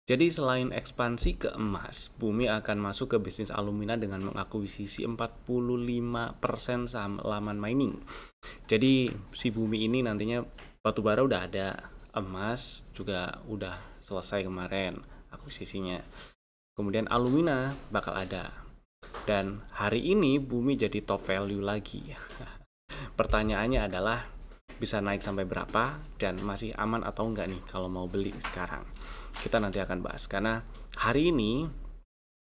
Jadi selain ekspansi ke emas, Bumi akan masuk ke bisnis alumina dengan mengakuisisi 45% saham Laman Mining. Jadi si Bumi ini nantinya batubara udah ada, emas juga udah selesai kemarin akuisisinya. Kemudian alumina bakal ada. Dan hari ini Bumi jadi top value lagi. Pertanyaannya adalah bisa naik sampai berapa dan masih aman atau enggak nih kalau mau beli sekarang. Kita nanti akan bahas karena hari ini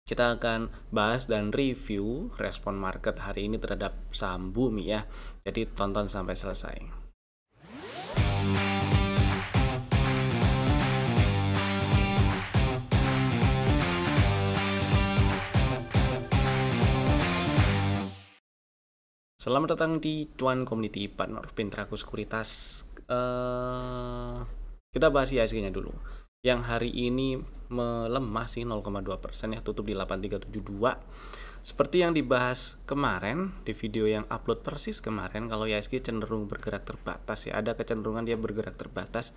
kita akan bahas dan review respon market hari ini terhadap saham Bumi ya. Jadi tonton sampai selesai. Selamat datang di Cuan Community Partner Pintraku Sekuritas. Kita bahas IHSG-nya dulu. Yang hari ini melemah sih 0,2% ya, tutup di 8372. Seperti yang dibahas kemarin di video yang upload persis kemarin, kalau IHSG cenderung bergerak terbatas ya, ada kecenderungan dia bergerak terbatas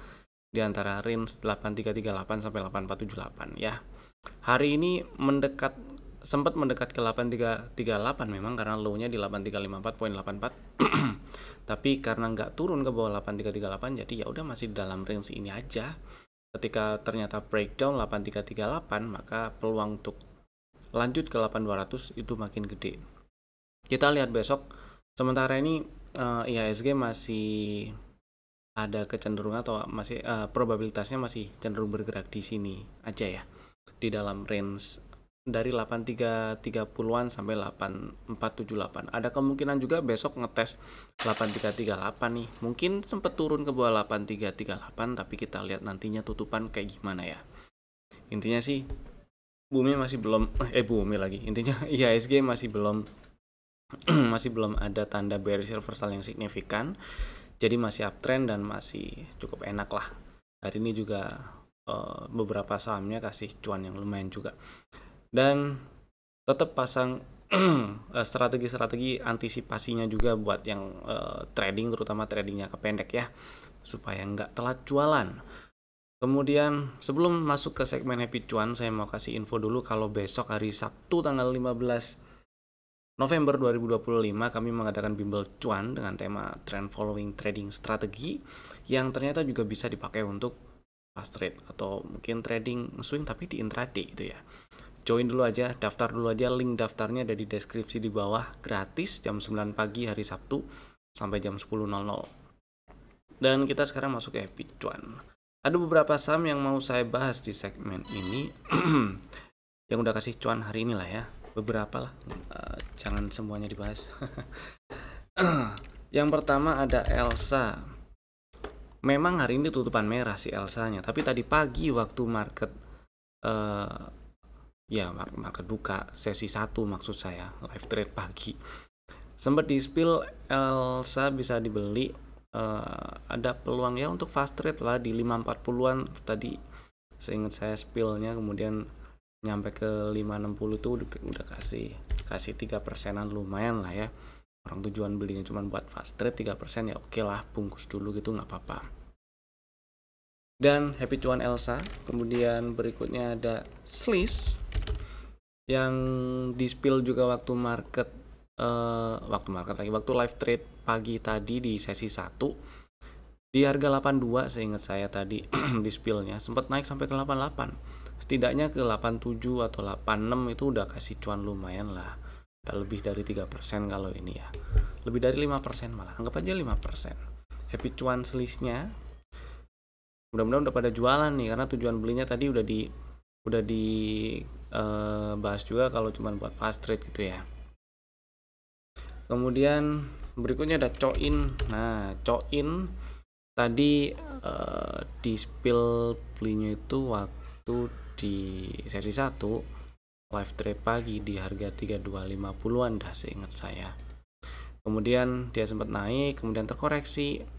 di antara range 8338 sampai 8478 ya. Hari ini sempat mendekat ke 8338 memang karena low-nya di 8354.84. Tapi karena nggak turun ke bawah 8338 jadi ya udah masih dalam range ini aja. Ketika ternyata breakdown 8338 maka peluang untuk lanjut ke 8200 itu makin gede. Kita lihat besok. Sementara ini IHSG masih ada kecenderungan atau masih probabilitasnya masih cenderung bergerak di sini aja ya. Di dalam range dari 8330-an sampai 8478. Ada kemungkinan juga besok ngetes 8338 nih. Mungkin sempat turun ke bawah 8338 tapi kita lihat nantinya tutupan kayak gimana ya. Intinya sih Bumi masih belum Bumi lagi. Intinya IHSG masih belum masih belum ada tanda bearish reversal yang signifikan. Jadi masih uptrend dan masih cukup enak lah. Hari ini juga beberapa sahamnya kasih cuan yang lumayan juga. Dan tetap pasang strategi-strategi antisipasinya juga buat yang trading, terutama tradingnya pendek ya, supaya nggak telat jualan. Kemudian sebelum masuk ke segmen Happy Cuan, saya mau kasih info dulu kalau besok hari Sabtu tanggal 15 November 2025 kami mengadakan bimbel cuan dengan tema Trend Following Trading Strategi yang ternyata juga bisa dipakai untuk fast trade atau mungkin trading swing tapi di intraday gitu ya. Join dulu aja, daftar dulu aja, link daftarnya ada di deskripsi di bawah, gratis jam 9 pagi hari Sabtu sampai jam 10.00. Dan kita sekarang masuk ke Happy Cuan. Ada beberapa saham yang mau saya bahas di segmen ini yang udah kasih cuan hari ini lah ya, beberapa lah, jangan semuanya dibahas. Yang pertama ada Elsa. Memang hari ini tutupan merah si Elsanya, tapi tadi pagi waktu market market buka sesi 1 maksud saya, live trade pagi, sempat di spill Elsa bisa dibeli, ada peluang ya untuk fast trade lah di 540-an tadi seingat saya spillnya, kemudian nyampe ke 560 tuh udah kasih 3%-an, lumayan lah ya. Orang tujuan belinya cuma buat fast trade 3% ya oke lah, bungkus dulu gitu nggak apa-apa. Dan Happy Cuan Elsa. Kemudian berikutnya ada Sliss yang di spill juga waktu live trade pagi tadi di sesi 1 di harga 82 seingat saya tadi. Di spillnya sempat naik sampai ke 88, setidaknya ke 87 atau 86 itu udah kasih cuan lumayan lah, udah lebih dari 3% kalau ini ya, lebih dari 5% malah, anggap aja 5%. Happy Cuan Sliss-nya mudah-mudahan udah pada jualan nih, karena tujuan belinya tadi udah bahas juga kalau cuma buat fast trade gitu ya. Kemudian berikutnya ada Coin. Nah, Coin tadi di spill belinya itu waktu di sesi 1 live trade pagi di harga 3250-an dah seingat saya. Kemudian dia sempat naik, kemudian terkoreksi,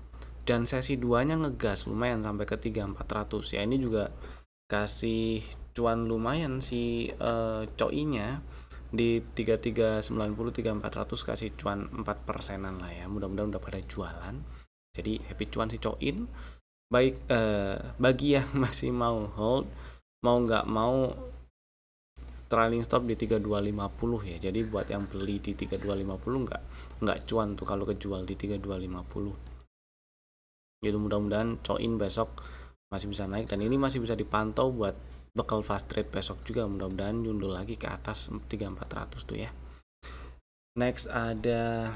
dan sesi 2-nya ngegas lumayan sampai ke 3400 ya. Ini juga kasih cuan lumayan si Coinnya di 3390 3400 kasih cuan 4%-an lah ya. Mudah-mudahan udah pada jualan. Jadi happy cuan si Coin. Baik, bagi yang masih mau hold, mau nggak mau trailing stop di 3250 ya. Jadi buat yang beli di 3250 nggak cuan tuh kalau kejual di 3250. Jadi mudah-mudahan coin besok masih bisa naik, dan ini masih bisa dipantau buat bekal fast trade besok juga, mudah-mudahan nyundul lagi ke atas 3400 tuh ya. Next ada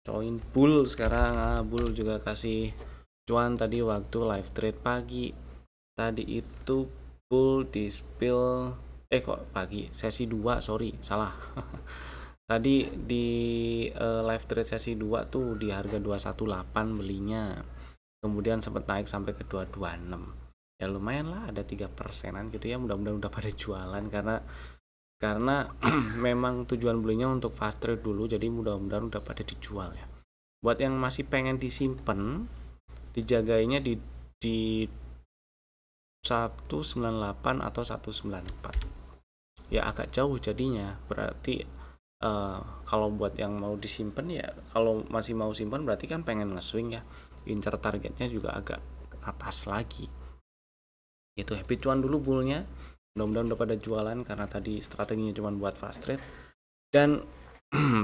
coin bull sekarang. Bull juga kasih cuan tadi waktu live trade pagi. Tadi itu bull di spill kok pagi sesi 2, sorry salah. Tadi di live trade sesi 2 tuh di harga 218 belinya, kemudian sempat naik sampai ke 226. Ya lumayan lah, ada 3%an gitu ya. Mudah-mudahan udah pada jualan karena memang tujuan belinya untuk fast trade dulu, jadi mudah-mudahan udah pada dijual ya. Buat yang masih pengen disimpan, dijagainya di 198 atau 194 ya, agak jauh jadinya. Berarti kalau buat yang mau disimpan ya, kalau masih mau simpan berarti kan pengen nge-swing ya, incer targetnya juga agak atas lagi itu. Happy cuan dulu bullnya, mudah-mudahan udah pada jualan karena tadi strateginya cuma buat fast trade. Dan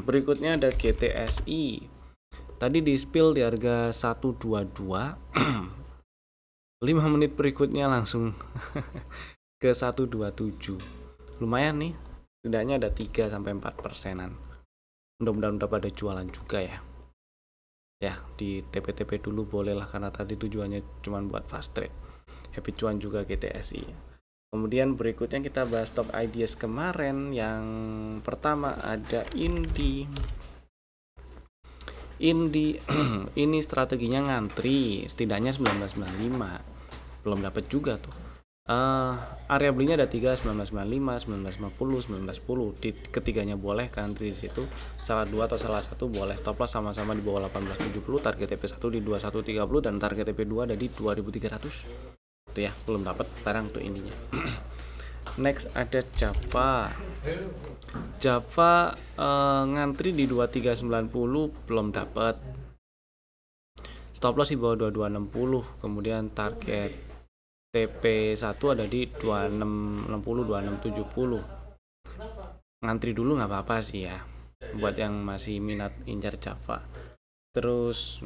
berikutnya ada GTSI, tadi di spill di harga 122 5 menit berikutnya langsung ke 127. Lumayan nih, setidaknya ada 3-4%an. Mudah-mudahan udah pada jualan juga ya. Ya, di TP-TP dulu boleh lah karena tadi tujuannya cuma buat fast trade. Happy cuan juga GTSI. Kemudian berikutnya kita bahas top ideas kemarin. Yang pertama ada Indi. Ini strateginya ngantri setidaknya 1995. Belum dapat juga tuh. Area belinya ada 3, 1995, 1950, 1910. Di ketiganya boleh country di situ. Salah dua atau salah satu boleh. Stop loss sama-sama di bawah 1870, target TP1 di 2130 dan target TP2 ada di 2300. Itu ya, belum dapat barang tuh intinya. Next ada Java ngantri di 2390 belum dapat. Stop loss di bawah 2260, kemudian target TP1 ada di 2660 2670. Ngantri dulu nggak apa-apa sih ya buat yang masih minat incar Java. Terus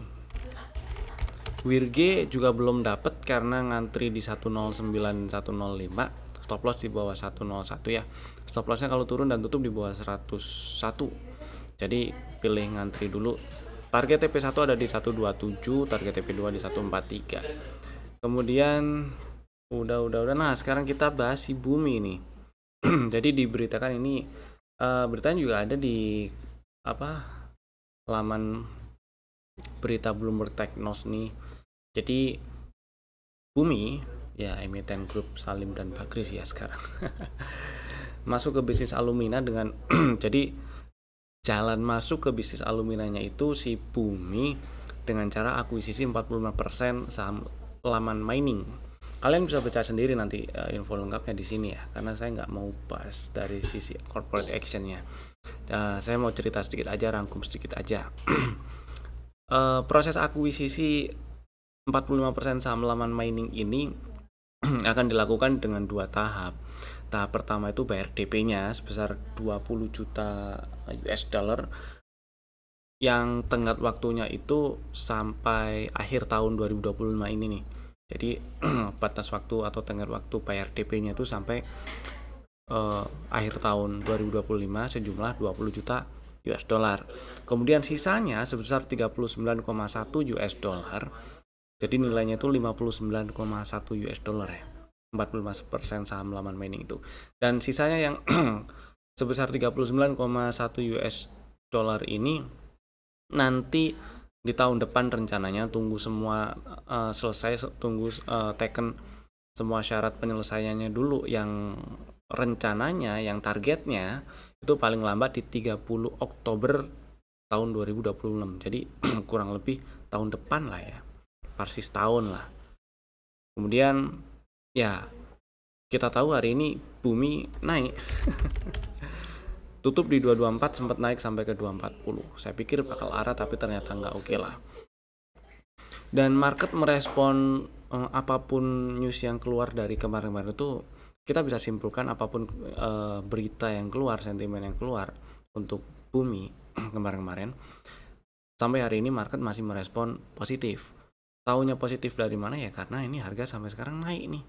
Wirge juga belum dapat karena ngantri di 109 105. Stop loss di bawah 101 ya. Stop lossnya kalau turun dan tutup di bawah 101. Jadi pilih ngantri dulu. Target TP1 ada di 127, target TP2 di 143. Kemudian udah. Nah, sekarang kita bahas si Bumi nih. Jadi diberitakan ini beritanya juga ada di laman berita Bloomberg Technos nih. Jadi Bumi ya, emiten grup Salim dan Bakris ya sekarang. Masuk ke bisnis alumina dengan jadi jalan masuk ke bisnis aluminanya itu si Bumi dengan cara akuisisi 45% saham Laman Mining. Kalian bisa baca sendiri nanti info lengkapnya di sini ya, karena saya nggak mau bahas dari sisi corporate actionnya. Saya mau cerita sedikit aja, rangkum sedikit aja. Proses akuisisi 45% saham Laman Mining ini akan dilakukan dengan 2 tahap. Tahap pertama itu bayar DP-nya sebesar 20 juta US dollar yang tenggat waktunya itu sampai akhir tahun 2025 ini nih. Jadi batas waktu atau tenggat waktu bayar DP-nya itu sampai akhir tahun 2025 sejumlah 20 juta US dollar. Kemudian sisanya sebesar 39,1 US dollar. Jadi nilainya itu 59,1 US dollar ya. 45% saham Laman Mining itu. Dan sisanya yang sebesar 39,1 US dollar ini nanti di tahun depan rencananya, tunggu semua selesai, tunggu taken semua syarat penyelesaiannya dulu, yang rencananya, yang targetnya itu paling lambat di 30 Oktober tahun 2026. Jadi kurang lebih tahun depan lah ya, persis tahun lah. Kemudian ya kita tahu hari ini Bumi naik. Tutup di 224, sempat naik sampai ke 240. Saya pikir bakal arah tapi ternyata nggak oke lah. Dan market merespon apapun news yang keluar dari kemarin-kemarin itu kita bisa simpulkan apapun berita yang keluar, sentimen yang keluar untuk bumi kemarin-kemarin, sampai hari ini market masih merespon positif. Taunya positif dari mana ya? Karena ini harga sampai sekarang naik nih,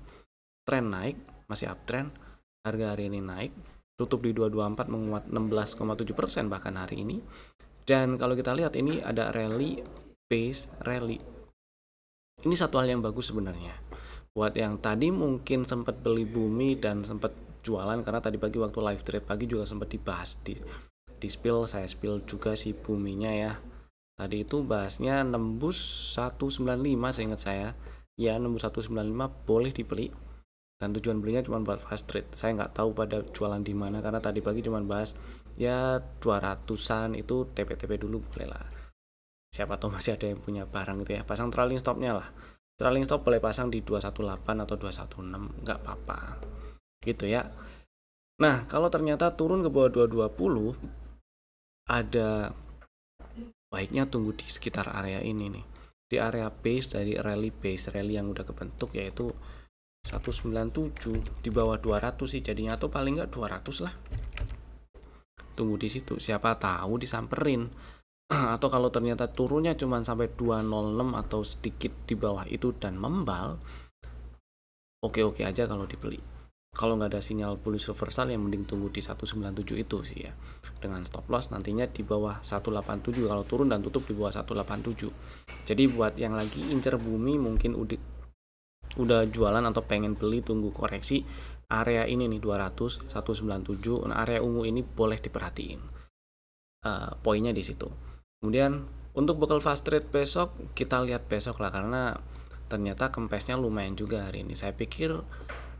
tren naik, masih uptrend. Harga hari ini naik, tutup di 224, menguat 16,7% bahkan hari ini. Dan kalau kita lihat ini ada rally, base rally. Ini satu hal yang bagus sebenarnya. Buat yang tadi mungkin sempat beli bumi dan sempat jualan, karena tadi pagi waktu live trade pagi juga sempat dibahas di spill, saya spill juga si buminya ya. Tadi itu bahasnya nembus 195 seingat saya. Ya, nembus 195 boleh dibeli. Dan tujuan belinya cuma buat fast trade. Saya nggak tahu pada jualan di mana, karena tadi pagi cuma bahas ya 200-an itu TP-TP dulu boleh lah. Siapa tahu masih ada yang punya barang gitu ya. Pasang trailing stopnya lah. Trailing stop boleh pasang di 218 atau 216, nggak apa-apa. Gitu ya. Nah, kalau ternyata turun ke bawah 220, ada baiknya tunggu di sekitar area ini nih, di area base dari rally yang udah kebentuk, yaitu 197 di bawah 200 sih jadinya, atau paling nggak 200 lah. Tunggu di situ, siapa tahu disamperin. Atau kalau ternyata turunnya cuma sampai 206 atau sedikit di bawah itu dan membal, oke-oke aja kalau dibeli. Kalau nggak ada sinyal bullish reversal, yang mending tunggu di 197 itu sih ya, dengan stop loss nantinya di bawah 187 kalau turun, dan tutup di bawah 187. Jadi buat yang lagi incer bumi, mungkin udah jualan atau pengen beli, tunggu koreksi area ini nih 200, 197. Nah, area ungu ini boleh diperhatiin poinnya di situ. Kemudian untuk bekal fast trade besok, kita lihat besok lah, karena ternyata kempesnya lumayan juga hari ini. Saya pikir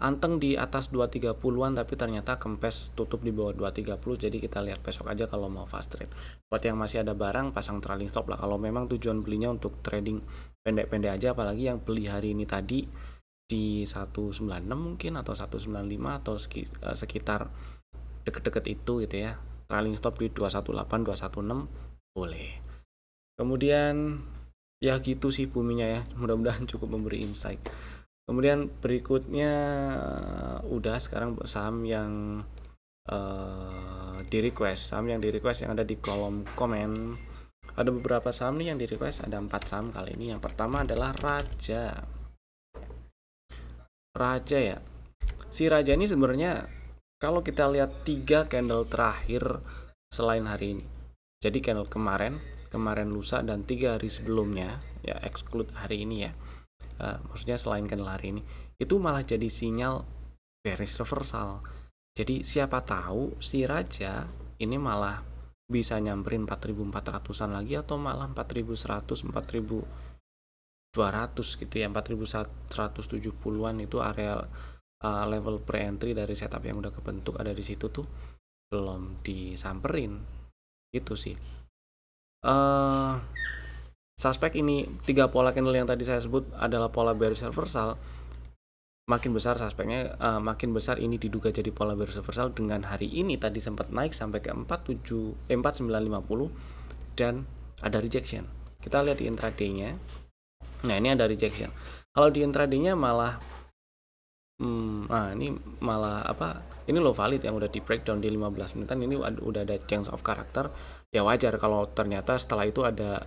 anteng di atas 230-an, tapi ternyata kempes tutup di bawah 230. Jadi kita lihat besok aja kalau mau fast trade. Buat yang masih ada barang, pasang trailing stop lah kalau memang tujuan belinya untuk trading pendek-pendek aja, apalagi yang beli hari ini tadi di 196 mungkin atau 195 atau sekitar deket-deket itu gitu ya. Trailing stop di 218, 216 boleh. Kemudian ya gitu sih buminya ya, mudah-mudahan cukup memberi insight. Kemudian berikutnya udah sekarang saham yang di request, saham yang di request yang ada di kolom komen. Ada beberapa saham nih yang di request, ada 4 saham kali ini. Yang pertama adalah Raja ya. Si Raja ini sebenarnya kalau kita lihat 3 candle terakhir selain hari ini, jadi candle kemarin lusa dan 3 hari sebelumnya ya, exclude hari ini ya, maksudnya selain candle hari ini, itu malah jadi sinyal bearish reversal. Jadi siapa tahu si Raja ini malah bisa nyamperin 4.400-an lagi, atau malah 4.100, 4.200 gitu ya, 4.170-an itu area level pre-entry dari setup yang udah kebentuk, ada di situ tuh, belum disamperin gitu sih. Suspek ini 3 pola candle yang tadi saya sebut adalah pola bearish reversal. Makin besar suspeknya, makin besar ini diduga jadi pola bearish reversal. Dengan hari ini tadi sempat naik sampai ke 4950 dan ada rejection. Kita lihat di intraday-nya. Nah, ini ada rejection. Kalau di intraday-nya malah ini malah ini low valid yang udah di breakdown di 15 menitan. Ini udah ada change of character. Ya wajar kalau ternyata setelah itu ada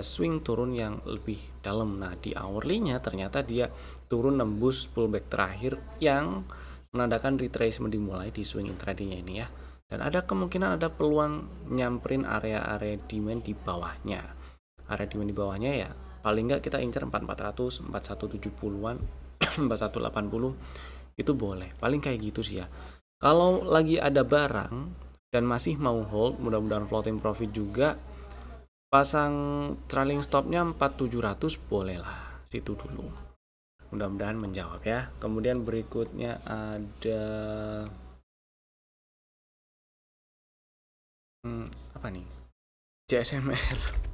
swing turun yang lebih dalam. Nah, di hourly-nya ternyata dia turun nembus pullback terakhir yang menandakan retracement dimulai di swing intraday-nya ini ya. Dan ada kemungkinan ada peluang nyamperin area-area demand di bawahnya. Area demand di bawahnya ya paling nggak kita incer 4400, 4170-an, 4180 itu boleh. Paling kayak gitu sih ya. Kalau lagi ada barang dan masih mau hold, mudah-mudahan floating profit juga, pasang trailing stopnya 4700 boleh lah, situ dulu. Mudah-mudahan menjawab ya. Kemudian berikutnya ada apa nih? JSMR.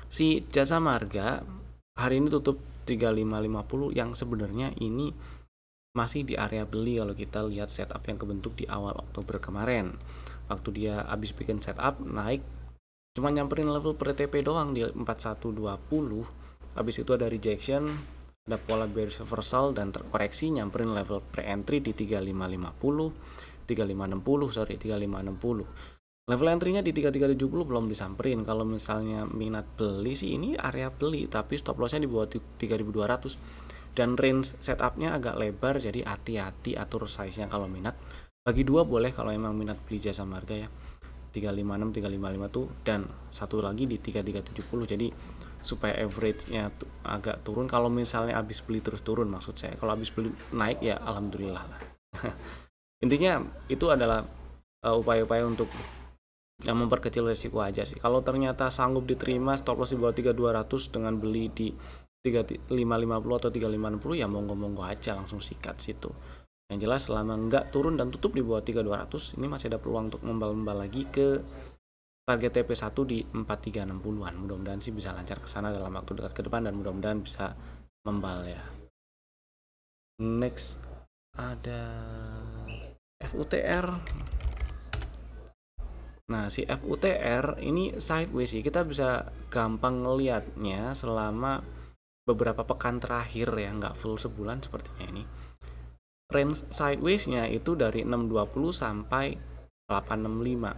Si Jasa Marga hari ini tutup 3550, yang sebenarnya ini masih di area beli kalau kita lihat setup yang kebentuk di awal Oktober kemarin. Waktu dia habis bikin setup naik cuma nyamperin level pre-TP doang di 4120. Habis itu ada rejection, ada pola bearish reversal dan terkoreksi nyamperin level pre-entry di 3550, 3560. Level entry-nya di 3370 belum disamperin. Kalau misalnya minat beli sih ini area beli, tapi stop loss-nya di bawah 3200 dan range setup-nya agak lebar, jadi hati-hati atur size-nya kalau minat. Bagi dua boleh kalau emang minat beli jasa marga ya. 356, 355 tuh, dan satu lagi di 3370. Jadi supaya average-nya agak turun. Kalau misalnya habis beli terus turun, maksud saya. Kalau habis beli naik ya alhamdulillah lah. Intinya itu adalah upaya-upaya untuk yang memperkecil risiko aja sih. Kalau ternyata sanggup diterima stop loss di bawah 3200 dengan beli di 3550 atau 3560 ya monggo-monggo aja, langsung sikat situ. Yang jelas selama nggak turun dan tutup di bawah 3200 ini masih ada peluang untuk membal-membal lagi ke target TP1 di 4360-an. Mudah-mudahan sih bisa lancar ke sana dalam waktu dekat ke depan dan mudah-mudahan bisa membal ya. Next ada FUTR. Nah, si FUTR ini sideways sih. Kita bisa gampang ngelihatnya selama beberapa pekan terakhir ya, nggak full sebulan sepertinya ini. Range sideways-nya itu dari 620 sampai 865.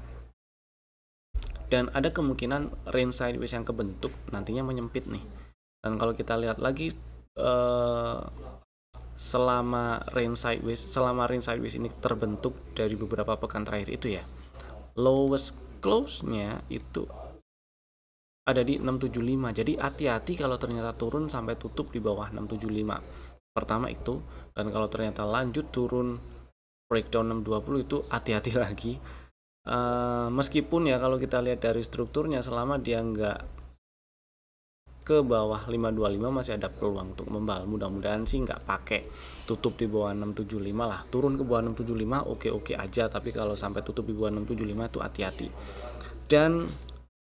Dan ada kemungkinan range sideways yang kebentuk nantinya menyempit nih. Dan kalau kita lihat lagi selama range sideways ini terbentuk dari beberapa pekan terakhir itu ya, lowest close-nya itu ada di 675. Jadi hati-hati kalau ternyata turun sampai tutup di bawah 675. Pertama itu, dan kalau ternyata lanjut turun breakdown 620 itu hati-hati lagi. Meskipun ya kalau kita lihat dari strukturnya selama dia nggak ke bawah 525 masih ada peluang untuk membal. Mudah-mudahan sih nggak pakai tutup di bawah 675 lah. Turun ke bawah 675 oke-oke aja, tapi kalau sampai tutup di bawah 675 itu hati-hati. Dan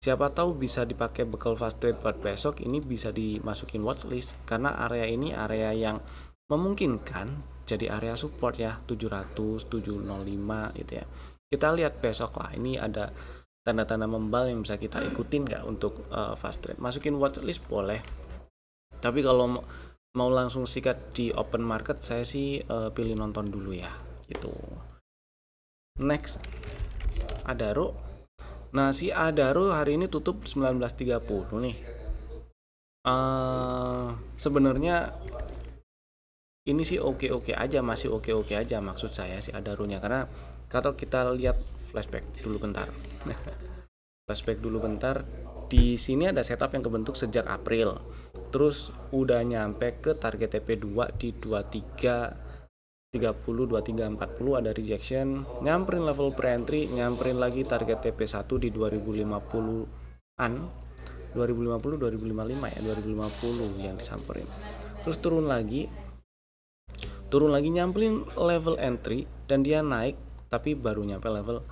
siapa tahu bisa dipakai bekal fast trade buat besok, ini bisa dimasukin watchlist karena area ini area yang memungkinkan jadi area support ya, 700, 705 gitu ya. Kita lihat besok lah, ini ada tanda-tanda membal yang bisa kita ikutin nggak untuk fast trade. Masukin watchlist boleh, tapi kalau mau langsung sikat di open market saya sih pilih nonton dulu ya gitu. Next Adaro. Nah, si Adaro hari ini tutup 19.30 nih. Sebenarnya ini sih oke-oke aja, masih oke-oke aja maksud saya si Adaronya, karena kalau kita lihat flashback dulu bentar. Flashback dulu bentar. Di sini ada setup yang kebentuk sejak April. Terus udah nyampe ke target TP2 di 2330, 2340 ada rejection, nyamperin level pre-entry, nyamperin lagi target TP1 di 2050-an, 2050 2055 ya, 2050 yang disamperin. Terus turun lagi nyamperin level entry dan dia naik tapi baru nyampe level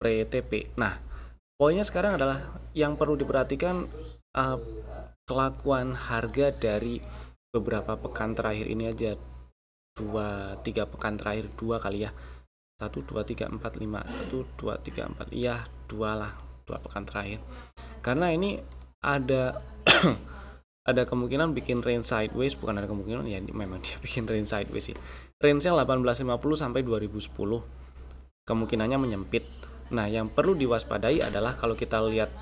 pre-TP. Nah, poinnya sekarang adalah yang perlu diperhatikan kelakuan harga dari beberapa pekan terakhir ini aja. 2-3 pekan terakhir, 2 kali ya, 1, 2, 3, 4, 5, 1, 2, 3, 4, iya 2 lah, 2 pekan terakhir, karena ini ada ada kemungkinan bikin range sideways, bukan ada kemungkinan ya, memang dia bikin range sideways sih. Range-nya 1850 sampai 2010 kemungkinannya menyempit. Nah, yang perlu diwaspadai adalah kalau kita lihat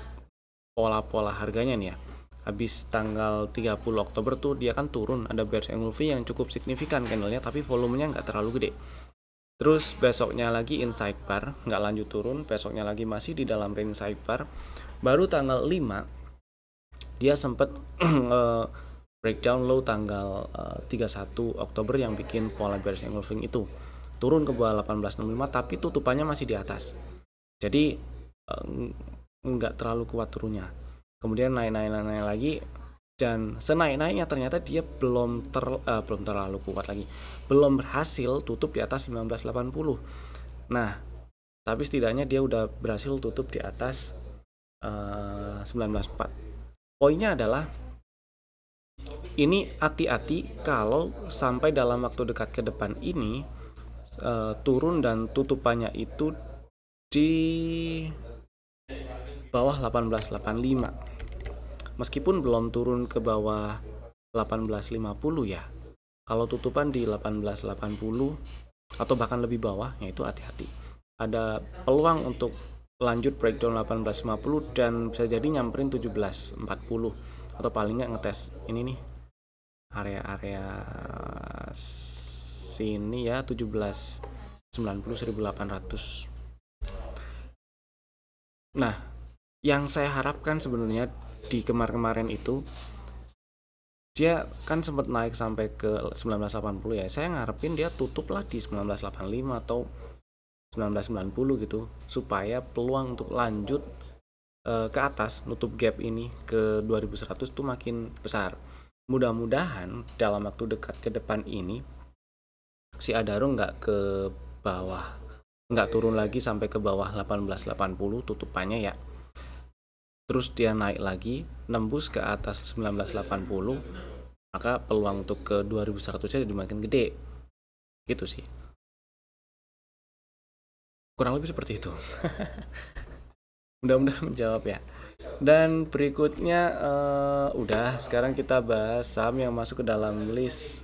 pola-pola harganya nih ya, habis tanggal 30 Oktober tuh dia kan turun, ada bearish engulfing yang cukup signifikan candlenya, tapi volumenya nggak terlalu gede. Terus besoknya lagi inside bar, nggak lanjut turun, besoknya lagi masih di dalam range sidebar. Baru tanggal 5 dia sempat breakdown low tanggal 31 Oktober yang bikin pola bearish engulfing itu turun ke bawah 1865, tapi tutupannya masih di atas. Jadi nggak terlalu kuat turunnya. Kemudian naik lagi, dan senaik-naiknya ternyata dia belum terlalu kuat lagi, belum berhasil tutup di atas 1980. Nah, tapi setidaknya dia udah berhasil tutup di atas 194. Poinnya adalah ini hati-hati kalau sampai dalam waktu dekat ke depan ini turun dan tutupannya itu di bawah 1885. Meskipun belum turun ke bawah 1850 ya. Kalau tutupan di 1880 atau bahkan lebih bawah, ya itu hati-hati. Ada peluang untuk lanjut breakdown 1850 dan bisa jadi nyamperin 1740 atau paling nggak ngetes ini nih area-area sini ya 1790 1800. Nah, yang saya harapkan sebenarnya di kemarin-kemarin itu dia kan sempat naik sampai ke 1980 ya. Saya ngarepin dia tutup lah di 1985 atau 1990 gitu supaya peluang untuk lanjut ke atas nutup gap ini ke 2100 tuh makin besar. Mudah-mudahan dalam waktu dekat ke depan ini si Adaro nggak ke bawah, nggak turun lagi sampai ke bawah 1880 tutupannya ya. Terus dia naik lagi nembus ke atas 1980, maka peluang untuk ke 2100 jadi makin gede gitu sih, kurang lebih seperti itu. Mudah-mudahan menjawab ya. Dan berikutnya udah, sekarang kita bahas saham yang masuk ke dalam list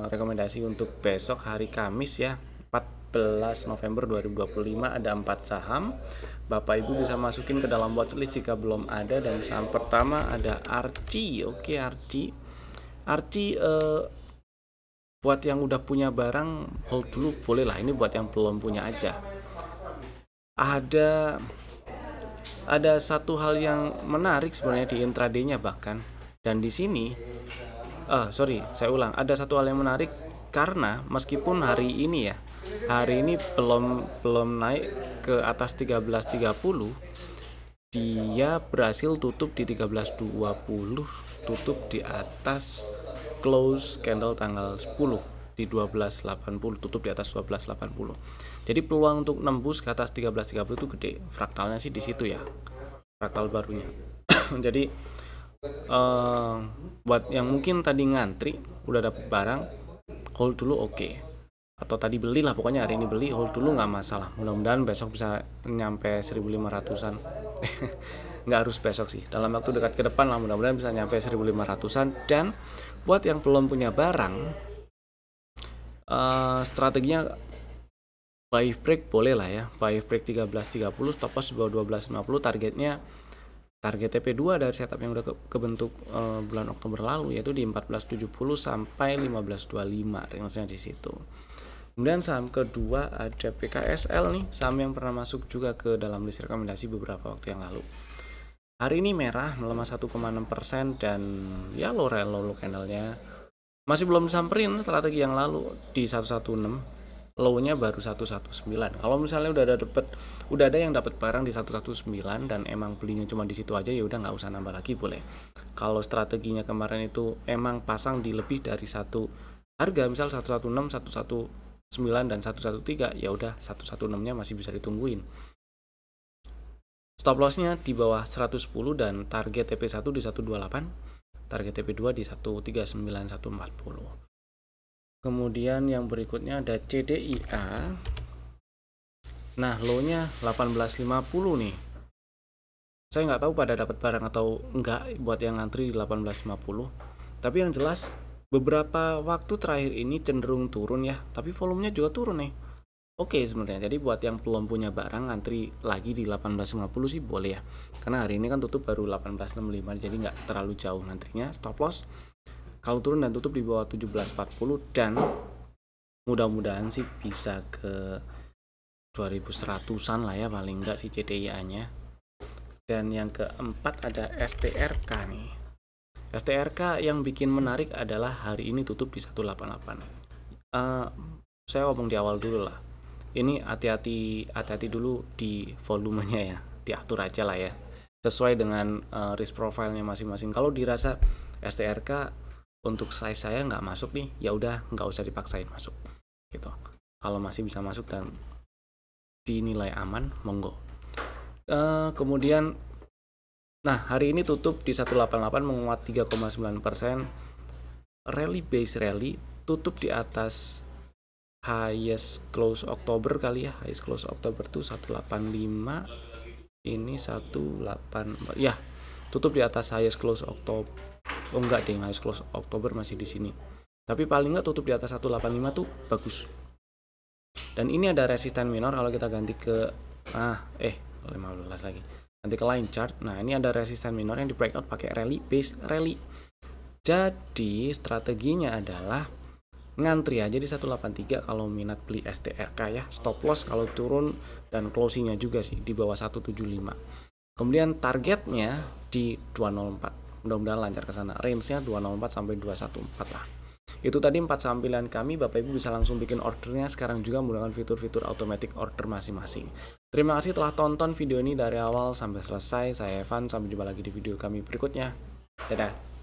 rekomendasi untuk besok hari Kamis ya, 14 November 2025. Ada 4 saham. Bapak Ibu bisa masukin ke dalam watchlist jika belum ada. Dan saham pertama ada Archie. Oke, Archie buat yang udah punya barang hold dulu boleh lah. Ini buat yang belum punya aja. Ada satu hal yang menarik sebenarnya di intraday-nya bahkan, dan di sini saya ulang, ada satu hal yang menarik karena meskipun hari ini belum naik ke atas 13.30, dia berhasil tutup di 13.20, tutup di atas close candle tanggal 10 di 12.80, tutup di atas 12.80. Jadi peluang untuk nembus ke atas 13.30 itu gede. Fraktalnya sih di situ ya, fraktal barunya. Jadi buat yang mungkin tadi ngantri udah dapet barang, hold dulu oke. Atau tadi beli lah, pokoknya hari ini beli, hold dulu nggak masalah. Mudah-mudahan besok bisa nyampe 1.500-an. Nggak harus besok sih, dalam waktu dekat ke depan lah mudah-mudahan bisa nyampe 1.500-an. Dan buat yang belum punya barang, strateginya buy break boleh lah ya, buy break 13.30, stop loss di bawah 12.50, target TP2 dari setup yang udah kebentuk bulan Oktober lalu, yaitu di 14.70 sampai 15.25, range-nya di situ. Kemudian saham kedua ada PKSL nih, saham yang pernah masuk juga ke dalam list rekomendasi beberapa waktu yang lalu. Hari ini merah, melemah 1,6% dan ya low candle-nya masih belum disamperin strategi yang lalu di 116, low-nya baru 119. Kalau misalnya udah ada yang dapat barang di 119 dan emang belinya cuma di situ aja, ya udah nggak usah nambah lagi boleh. Kalau strateginya kemarin itu emang pasang di lebih dari satu harga, misal 116, 119 dan 113, ya udah 116-nya masih bisa ditungguin. Stop loss-nya di bawah 110 dan target TP1 di 128. Target TP2 di 139.140. Kemudian yang berikutnya ada CDIA. Nah, low-nya 18.50 nih. Saya nggak tahu pada dapat barang atau enggak buat yang ngantri di 18.50. Tapi yang jelas beberapa waktu terakhir ini cenderung turun ya, tapi volumenya juga turun nih. Oke sebenarnya, jadi buat yang belum punya barang ngantri lagi di 18.50 sih boleh ya, karena hari ini kan tutup baru 18.65, jadi nggak terlalu jauh ngantrinya. Stop loss kalau turun dan tutup di bawah 17.40 dan mudah-mudahan sih bisa ke 2.100-an lah ya paling nggak si CDIA-nya. Dan yang keempat ada STRK nih. STRK yang bikin menarik adalah hari ini tutup di 188. Saya ngomong di awal dulu lah, ini hati-hati dulu di volumenya ya, diatur aja lah ya, sesuai dengan risk profile-nya masing-masing. Kalau dirasa STRK untuk size saya nggak masuk nih, ya udah nggak usah dipaksain masuk gitu. Kalau masih bisa masuk dan dinilai aman, monggo. Kemudian hari ini tutup di 188 menguat 3,9%, rally base rally, tutup di atas highest close Oktober kali ya. Highest close Oktober tuh 185. ini 184 ya, tutup di atas highest close Oktober. Oh enggak deh, highest close Oktober masih di sini, tapi paling nggak tutup di atas 185 tuh bagus. Dan ini ada resisten minor. Kalau kita ganti ke 15 lagi, nanti ke line chart. Nah ini ada resisten minor yang di breakout pakai rally base rally. Jadi strateginya adalah ngantri aja di 183 kalau minat beli STRK ya. Stop loss kalau turun, dan closingnya juga sih di bawah 175. Kemudian targetnya di 204. Mudah-mudahan lancar ke sana. Range-nya 204 sampai 214 lah. Itu tadi 4 sampilan kami. Bapak Ibu bisa langsung bikin ordernya sekarang juga menggunakan fitur-fitur automatic order masing-masing. Terima kasih telah tonton video ini dari awal sampai selesai. Saya Evan, sampai jumpa lagi di video kami berikutnya. Dadah.